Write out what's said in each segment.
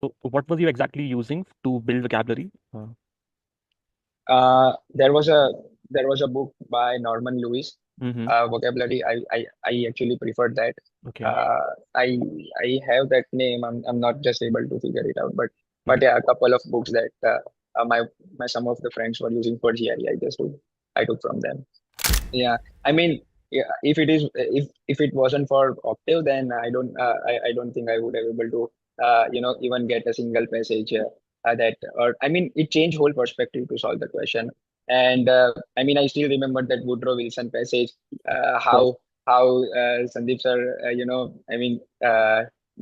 So what was you exactly using to build vocabulary? There was a book by Norman Lewis, Mm-hmm. vocabulary. I actually preferred that. Okay. Uh, I I have that name. I'm not just able to figure it out, but Okay. yeah, a couple of books that my some of the friends were using for GRE. I took from them. Yeah, I mean, yeah, if it wasn't for Octave, then I don't think I would have able to even get a single passage that or I mean it changed whole perspective to solve the question. And I mean I still remember that Woodrow Wilson passage, Of course. how Sandeep sir I mean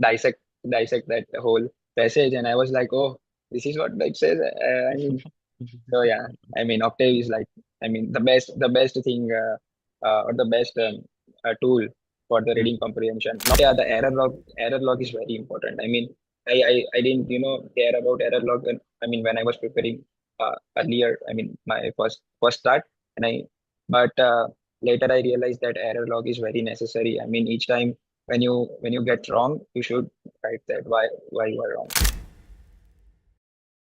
dissect dissect that whole passage, and I was like, oh, this is what it says. I mean, so yeah, I mean, Octave is like, I mean, the best thing or the best tool for the reading comprehension. Now, yeah, the error log is very important. I mean, I didn't care about error log when I mean when I was preparing earlier. I mean, my first start, and I but later I realized that error log is very necessary. I mean, each time when you get wrong, you should write that why you are wrong.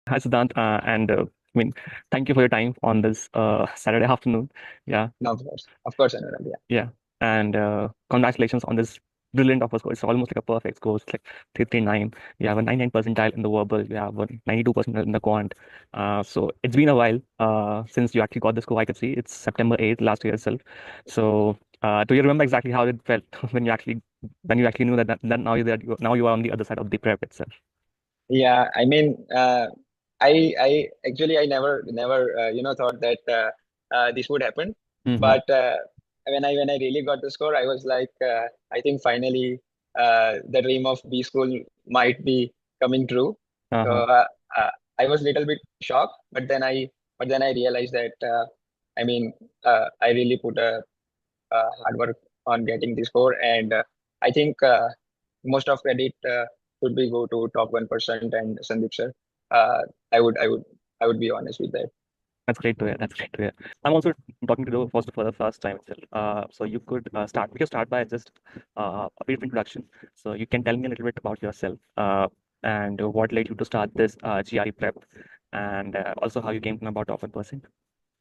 Hi, Siddhant, and I mean, thank you for your time on this Saturday afternoon. Yeah, Now, of course, Anurag, yeah. yeah, and congratulations on this brilliant offer score. It's almost like a perfect score. It's like 339. You have a 99 percentile in the verbal. You have a 92 percentile in the quant. So it's been a while since you actually got the score. I could see it's September 8th last year itself. So do you remember exactly how it felt when you actually knew that now you are on the other side of the prep itself? Yeah, I mean, I actually I never thought that this would happen, Mm-hmm. but when I really got the score, I was like, I think finally the dream of B school might be coming true. So Uh-huh. uh, I was a little bit shocked, but then I realized that I mean I really put a hard work on getting the score, and I think most of credit should be go to top 1% and Sandeep sir. Uh, I would I would I would be honest with that. That's great to hear. That's great to hear. I'm also talking to you for the first time itself. So you could start. We can start by just a brief introduction. So you can tell me a little bit about yourself and what led you to start this GRE prep, and also how you came to know about Often Percent.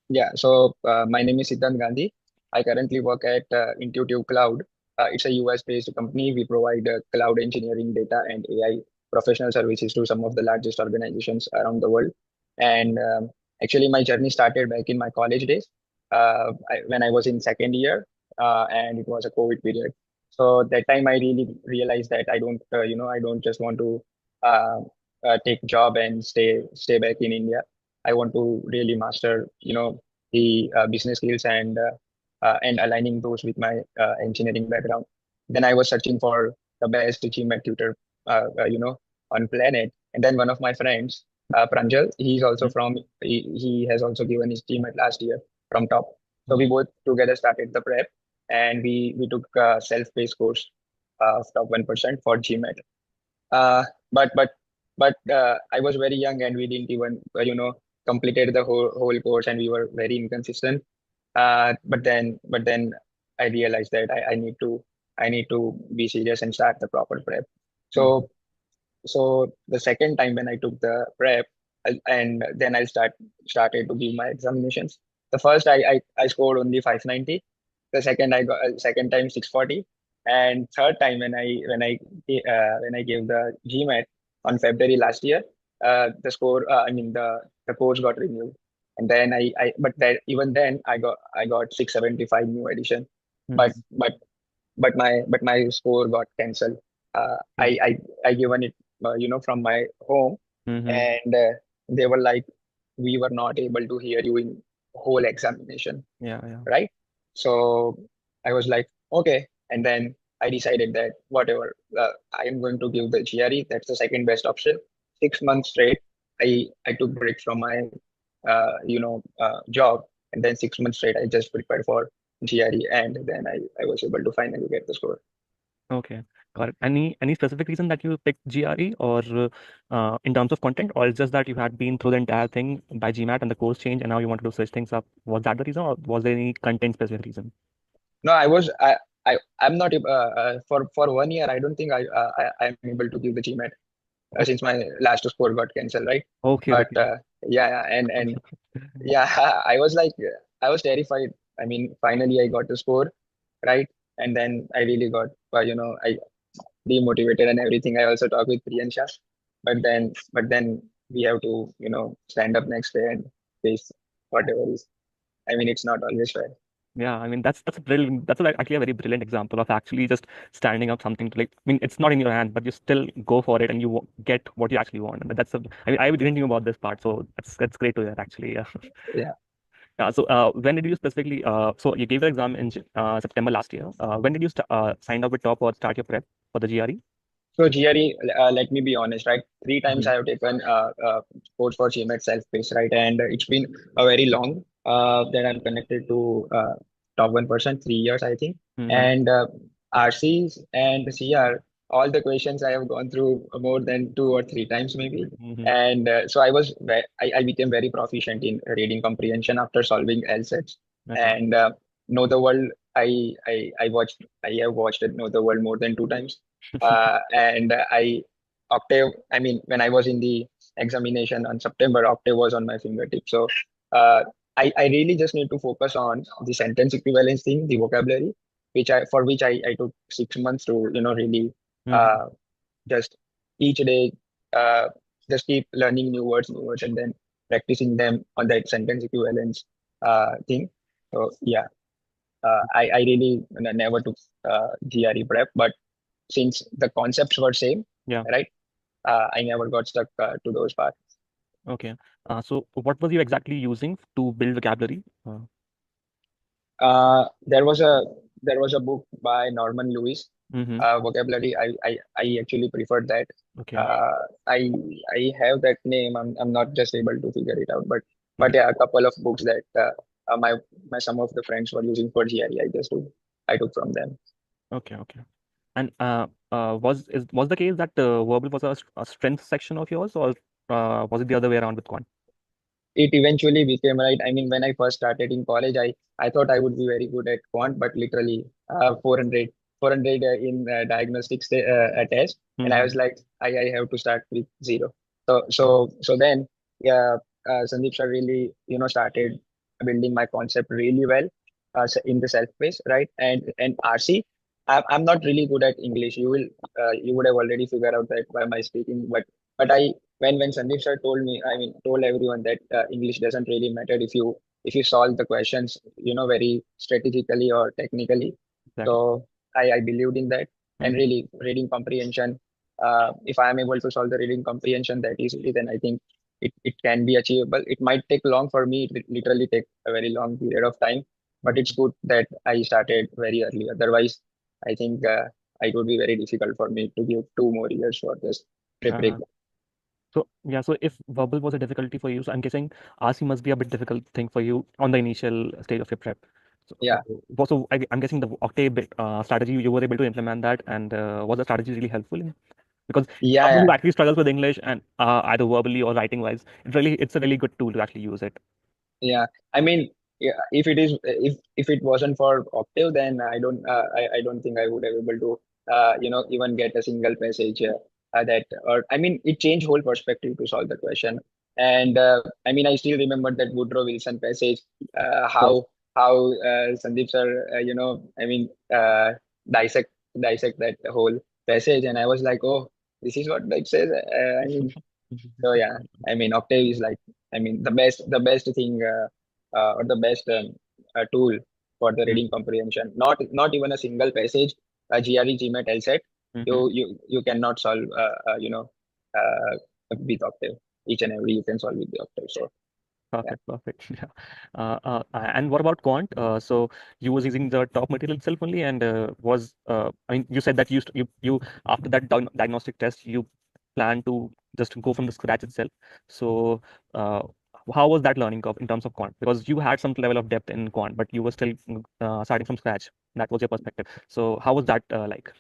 Yeah, so my name is Sidhant Gandhi. I currently work at Intuitive Cloud. It's a US-based company. We provide cloud engineering, data, and AI professional services to some of the largest organizations around the world. And actually, my journey started back in my college days when I was in second year, and it was a COVID period. So that time, I really realized that I don't just want to uh, take job and stay back in India. I want to really master, the business skills and aligning those with my engineering background. Then I was searching for the best GMAT tutor, on planet. And then one of my friends, Pranjal, he has also given his GMAT last year from top. So we Mm-hmm. both together started the prep, and we took a self-paced course of top 1% for GMAT. Uh, but but but I was very young and we didn't even completed the whole course, and we were very inconsistent. But then I realized that I need to be serious and start the proper prep. Mm-hmm. So the second time when I took the prep, and then I started to give my examinations. The first I scored only 590. The second I got second time 640, and third time when I gave the GMAT on February last year, the score I mean the course got renewed, and then I but that even then I got 675 new edition, but Mm-hmm. but but my score got cancelled. I given it from my home, Mm-hmm. and they were like, we were not able to hear you in whole examination, Yeah, yeah. right? So I was like, okay, and then I decided that whatever, I am going to give the GRE. That's the second best option. 6 months straight, I took break from my job, and then 6 months straight I just prepared for GRE, and then I was able to finally get the score. Okay, got it. Any specific reason that you picked GRE, or in terms of content, or it's just that you had been through the entire thing by GMAT and the course change and now you wanted to switch things up? Was that the reason, or was there any content specific reason? No, I'm not for 1 year. I don't think I'm able to give the GMAT. Okay, since my last score got cancelled, right? okay, But okay. yeah, and yeah, I was like, I was terrified. I mean, finally I got the score, right? And then I really got, I demotivated and everything. I also talked with Priyansha, but then we have to, stand up next day and face whatever is. I mean, it's not always fair. Yeah, I mean that's a brilliant. That's like actually a very brilliant example of actually just standing up something to like. I mean, it's not in your hand, but you still go for it and you get what you actually want. But that's a. I mean, I didn't know about this part, so that's great to hear actually. Yeah. Yeah. Yeah. So when did you specifically? So you gave the exam in September last year. When did you sign up with Top or start your prep for the GRE? So GRE, let me be honest, right? Three times Mm-hmm. I have taken course for GMAT self-paced, right? And it's been a very long that I'm connected to top 1%, 3 years, I think. Mm-hmm. And RCs and CR, all the questions I have gone through more than two or three times maybe. Mm-hmm. And so I became very proficient in reading comprehension after solving LSATs. Okay. And Know the World, I have watched it, Know the World more than two times and I Octave. I mean, when I was in the examination on September, Octave was on my fingertip. So uh, I really just need to focus on the sentence equivalence thing, the vocabulary, which I took 6 months to really Mm-hmm. uh, just each day uh, just keep learning new words, and then practicing them on that sentence equivalence thing. So yeah, I really never took GRE prep, but since the concepts were same, Yeah. right? I never got stuck to those parts. Okay. So what was you exactly using to build vocabulary? There was a book by Norman Lewis, Mm-hmm. vocabulary. I actually preferred that. Okay. Uh, I I have that name. I'm not just able to figure it out, but Okay. yeah, a couple of books that my some of the friends were using for GRE. I took from them. Okay. Okay. And was the case that verbal was a strength section of yours, or was it the other way around with quant? It eventually became right. I mean, when I first started in college, I thought I would be very good at quant, but literally 400 in test, and I Mm-hmm. was like, I have to start with zero. So then, yeah, Sandeep sir really started building my concept really well, in the self pace, right? And RC, I'm not really good at English. You would have already figured out that by my speaking, but I when Sandeep sir told me, I mean, told everyone that English doesn't really matter if you solve the questions, very strategically or technically. Exactly. So I believed in that, and Mm-hmm. really reading comprehension. If I am able to solve the reading comprehension that easily, then I think it can be achievable. It might take long for me. It will literally take a very long period of time, but it's Mm-hmm. good that I started very early. Otherwise, I think it would be very difficult for me to give 2 more years for this preparing. So yeah, so if verbal was a difficulty for you, so I'm guessing RC must be a bit difficult thing for you on the initial stage of your prep. So, Yeah. I'm guessing the Octave bit, strategy you were able to implement that, and was the strategy really helpful? Because Yeah, someone yeah. who actually struggles with English and either verbally or writing wise, it's a really good tool to actually use it. Yeah, I mean, yeah, if it wasn't for Octave, then I don't think I would have able to even get a single passage that or I mean it changed whole perspective to solve the question. And I mean I still remember that Woodrow Wilson passage, So how Sandeep sir I mean dissect dissect that whole passage, and I was like, oh, this is what that says. I mean, so yeah, I mean, Octave is like, I mean, the best thing or the best tool for the reading comprehension. Not even a single passage, GRE, GMAT, LSAT. Mhm. You cannot solve, with Octave. Each and every you can solve with the Octave. So yeah. Perfect, perfect. Yeah. And what about quant? So you was using the top material itself only, and I mean, you said that you after that diagnostic test, you plan to just go from the scratch itself. So uh, how was that learning curve in terms of quant? Because you had some level of depth in quant, but you were still starting from scratch. That was your perspective. So how was that like?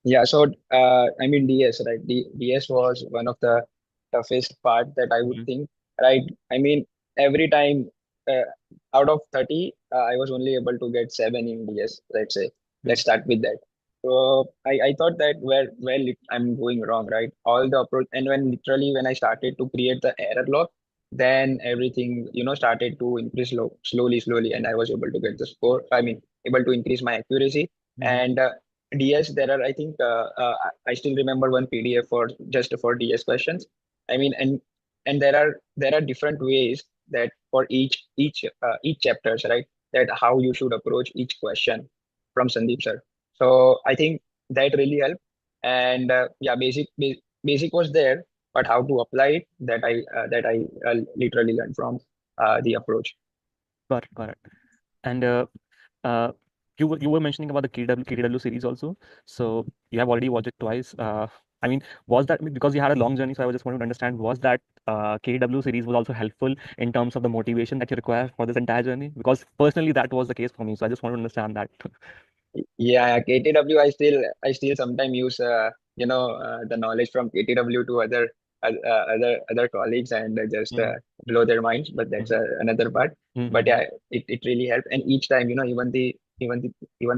Yeah, so I mean DS, right? DS was one of the toughest part that I would Mhm. think, right? I mean, every time uh, out of 30, I was only able to get seven in DS, let's say. Let's Mhm. start with that. I thought that I'm going wrong, right? All the approach, and when I started to create the error log, then everything started to increase slowly, and I was able to get the score. I mean, able to increase my accuracy. Hmm. And DS, there are, I think, I still remember one PDF for just for DS questions. I mean, and there are different ways that for each chapters, right? That how you should approach each question from Sandeep sir. So I think that really helped. And yeah, basic was there, but how to apply it, that I literally learned from the approach. Got it, got it. And uh, you were mentioning about the KW series also. So you have already watched it twice. I mean, was that because you had a long journey? So I was just wanting to understand, was that KW series was also helpful in terms of the motivation that you require for this entire journey? Because personally, that was the case for me. So I just want to understand that. Yeah, KTW, I still sometimes use the knowledge from KTW to other colleagues, and just Mm-hmm. blow their minds. But that's another part. But Mm-hmm. yeah, it really helped. And each time, even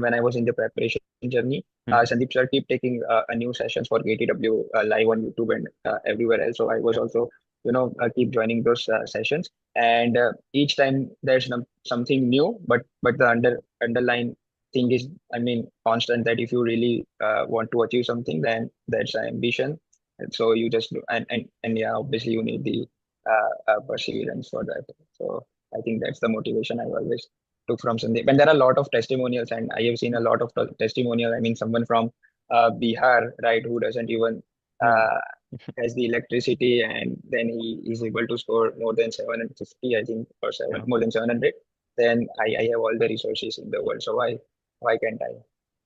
when I was in the preparation journey, Mm-hmm. Sandeep sir keep taking a new sessions for KTW live on YouTube and everywhere else. So I was Yeah. also keep joining those sessions. And each time there's something new, but the underlying thing is, I mean, constant, that if you really want to achieve something, then that's an ambition. And so you just do, and yeah, obviously you need the perseverance for that. So I think that's the motivation I always took from Sandeep. And there are a lot of testimonials, and I have seen a lot of testimonial. I mean, someone from Bihar, right, who doesn't even Mm. uh, has the electricity, and then he is able to score more than 750, I think, or Yeah. more than 700. Then I have all the resources in the world, so why can't I?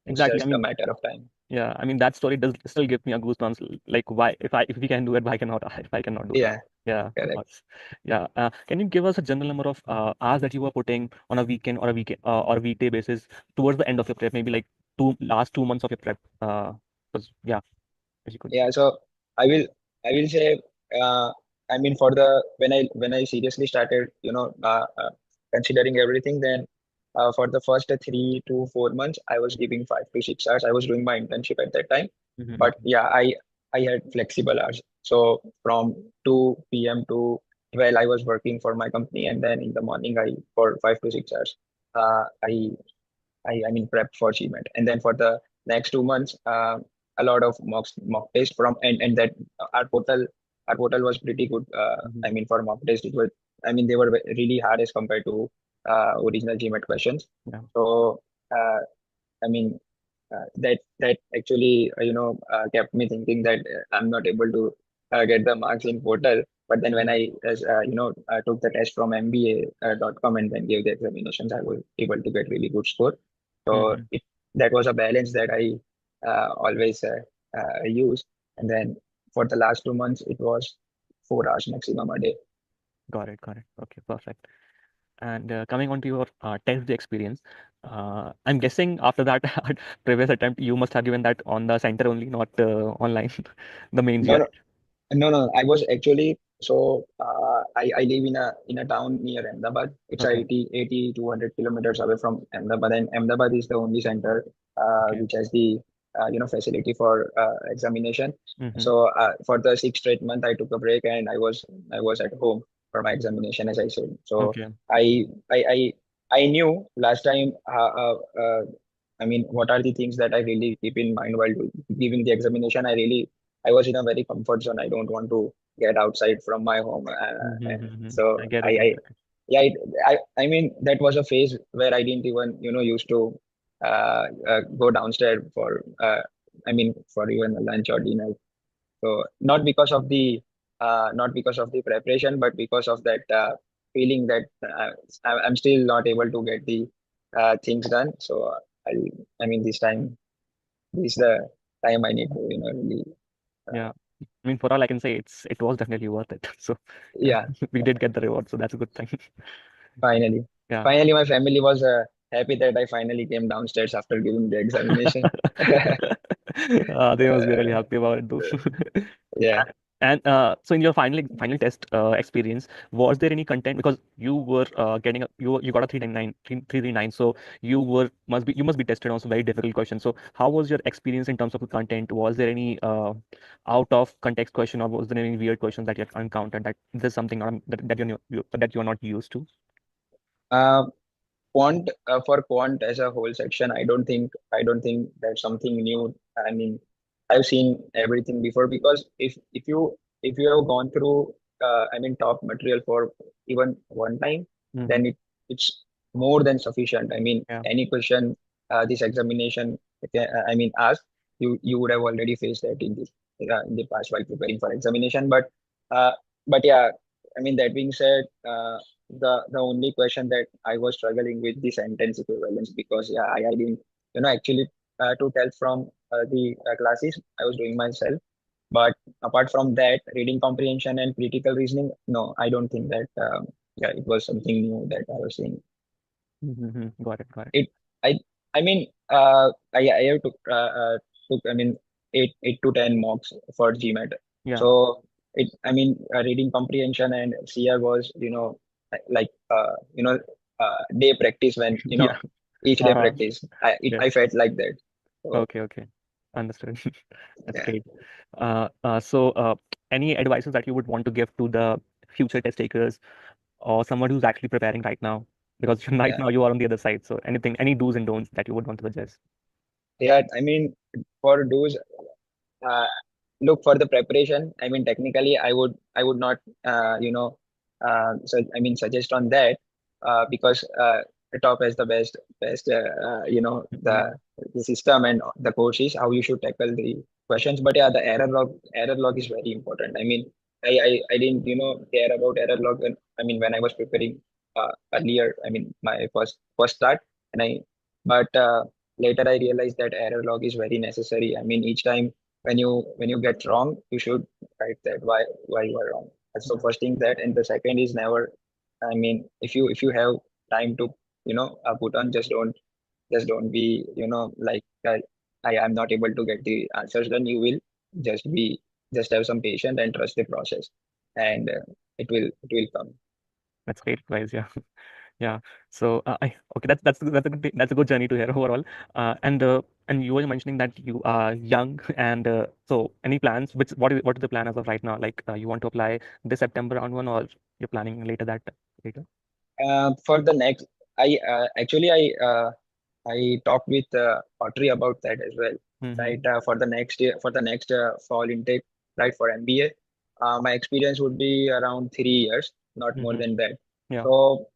It's Exactly. I just a mean, matter of time. yeah. I mean, that story does still give me a goosebumps. Like, why, if we can do it, why cannot I? If I cannot do it? Yeah, Yeah, of correct. course. Yeah. Can you give us a general number of hours that you were putting on a weekend or a weekend or a weekday basis towards the end of your prep? Maybe like last 2 months of your prep. 'Cause, yeah, if you could. Yeah, so I will I will say, uh, I mean, for the when I seriously started, considering everything, then for the first 3 to 4 months, I was giving 5 to 6 hours. I was doing my internship at that time, but Mm-hmm. yeah, I had flexible hours. So from 2 p.m. to 12, I was working for my company, and then in the morning, I for 5 to 6 hours, I mean prep for GMAT. And then for the next 2 months, a lot of mock test from, and that our portal our portal was pretty good. Mm-hmm. I mean, for mock test, it was, I mean, they were really hard as compared to original GMAT questions. Yeah. So I mean, that actually kept me thinking that I'm not able to get the marks in portal. But then when Mm-hmm. I took the test from MBA.com and then gave the examinations, I was able to get really good score. So Mm-hmm. that was a balance that I always use. And then for the last 2 months, it was 4 hours maximum a day. Got it. Got it. Okay. Perfect. And coming on to your test day experience, I'm guessing after that previous attempt, you must have given that on the center only, not online, the main No, GR. no, no. I was actually, I live in a town near Ahmedabad. It's Okay. 80 to 100 kilometers away from Ahmedabad, and Ahmedabad is the only center Okay. which has the facility for examination. Mm-hmm. So for the 6 straight month, I took a break, and I was at home for my examination, as I said. So Okay. I I I, I knew last time. I mean, what are the things that I really keep in mind while giving the examination? I was in a very comfort zone. I don't want to get outside from my home. Mm-hmm. So I get it. I I get it. yeah, I mean, that was a phase where I didn't even, used to go downstairs for, I mean, for even a lunch or dinner. So not because of the preparation, but because of that feeling that I'm still not able to get the things done. So I mean, this is the time I need to, really, uh, Yeah. I mean, for all I can say, it was definitely worth it. So yeah, yeah, we did get the reward, so that's a good thing. finally. Yeah. Finally, my family was happy that I finally came downstairs after giving the examination. They must be really Uh, happy about it, though. yeah. And so in your final test experience, was there any content, because you were getting you got a 399 339, so you must be tested on some very difficult questions. So how was your experience in terms of the content? Was there any out of context question, or was there any weird questions that you have encountered that this is something that you're not used to? Uh, Quant for quant as a whole section, I don't think that's something new. I mean, I've seen everything before because if you have gone through top material for even one time, Mm-hmm. then it's more than sufficient. I mean, Yeah. any question this examination asked, you would have already faced that in the past while preparing for examination. Uh, but yeah, I mean that being said, the only question that I was struggling with the sentence equivalence because yeah, I didn't actually took help from the classes I was doing myself. But apart from that, reading comprehension and critical reasoning, no, I don't think that yeah, it was something new that I was seeing. Mm-hmm. Got it. Got it. It I mean I have took I mean 8 to 10 mocks for GMAT. Yeah. So reading comprehension and CR was like day practice when Yeah. each day Uh-huh. practice. I Yes. felt like that. So Okay. Okay. Understood. That's yeah, great. So, any advices that you would want to give to the future test takers or someone who's actually preparing right now? Because right yeah, now you are on the other side. So, anything, any do's and don'ts that you would want to suggest? yeah. I mean, for those uh, look for the preparation. I mean, technically, I would not, so suggest on that because the top has the best, Yeah. the system and the courses how you should tackle the questions. But yeah, the error log is very important. I mean, I didn't care about error log. When I was preparing earlier. I mean, my first start, and but later I realized that error log is very necessary. I mean, each time when you get wrong, you should write that why you are wrong. So Yeah. first thing that, and the second is never. I mean, if you have time to put on, just don't be like I am not able to get the answers done. You will just be just have some patience and trust the process, and it will come. That's great advice. Yeah. Yeah. So, okay, that's a good journey to hear overall. And you were mentioning that you are young, and so any plans? What is the plan as of right now? Like, you want to apply this September round one, or you're planning later? For the next, I talked with Audrey about that as well, right? Mm-hmm. For the next year, for the next fall intake, right, for MBA, my experience would be around 3 years, not more Mm-hmm. than that. Yeah. So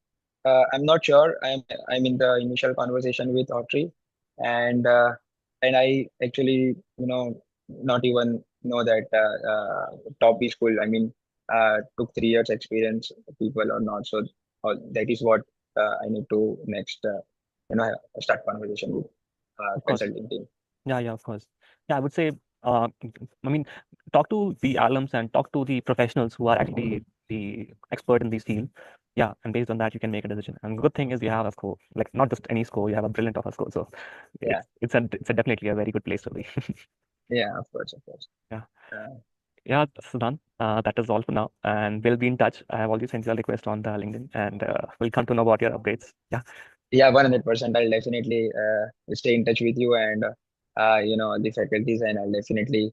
I'm not sure. I'm in the initial conversation with Audrey, and I actually not even know that top B school. Took 3 years experience people or not. So that is what I need to next start conversation with Of course. consulting team. Yeah, yeah, of course. Yeah, I would say, I mean, talk to the alums and talk to the professionals who are actually the expert in these fields. Yeah, and based on that, you can make a decision. And good thing is you have a score, like not just any score, you have a brilliant offer score. So Yeah, it's a definitely a very good place to be. yeah, of course, of course. Yeah, Uh, yeah, Sudan. That is all for now, and we'll be in touch. I have already sent you a request on the LinkedIn, and we'll come to know about your updates. Yeah, yeah, 100%. I'll definitely stay in touch with you and the faculties, and I'll definitely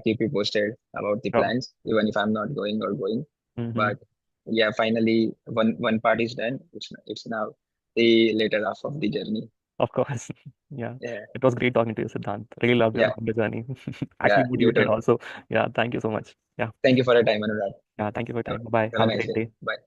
keep you posted about the sure. plans, even if I'm not going or going. Mm-hmm. But yeah, finally, one part is done. It's now the later half of the journey. Of course. Yeah. Yeah, It was great talking to you, Siddhant. Really loved yeah, the journey. Actually yeah. You motivated too. also. Yeah. Thank you so much. Yeah. Thank you for your time, Anurag. Yeah. Thank you for your Have time. Bye. have a Have a nice great day. day. Bye.